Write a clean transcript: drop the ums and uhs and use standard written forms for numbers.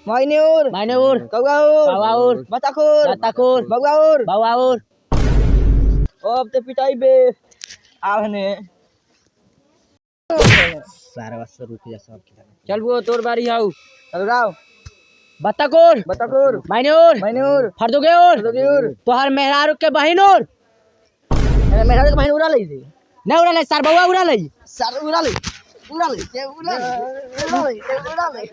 Mainur, Mainur, Kagaur, Kawaur, Batakur, Batakur, Bagaur. Bawaur. अब तो पिटाई बे आवने सारा बस रुपया सब चल वो तोर बारी आओ चल गाओ बत्ताकोर बताकुर माइनोर मैनूर फरदुगेओर फरदुगेओर तोहर मेहरारू के बहिनोर अरे मेरा तो बहन उड़ा ले थी नहीं उड़ा ले सार बउआ उड़ा ले सार उड़ा ले उड़ा ले ये उड़ा ले उड़ा ले उड़ा ले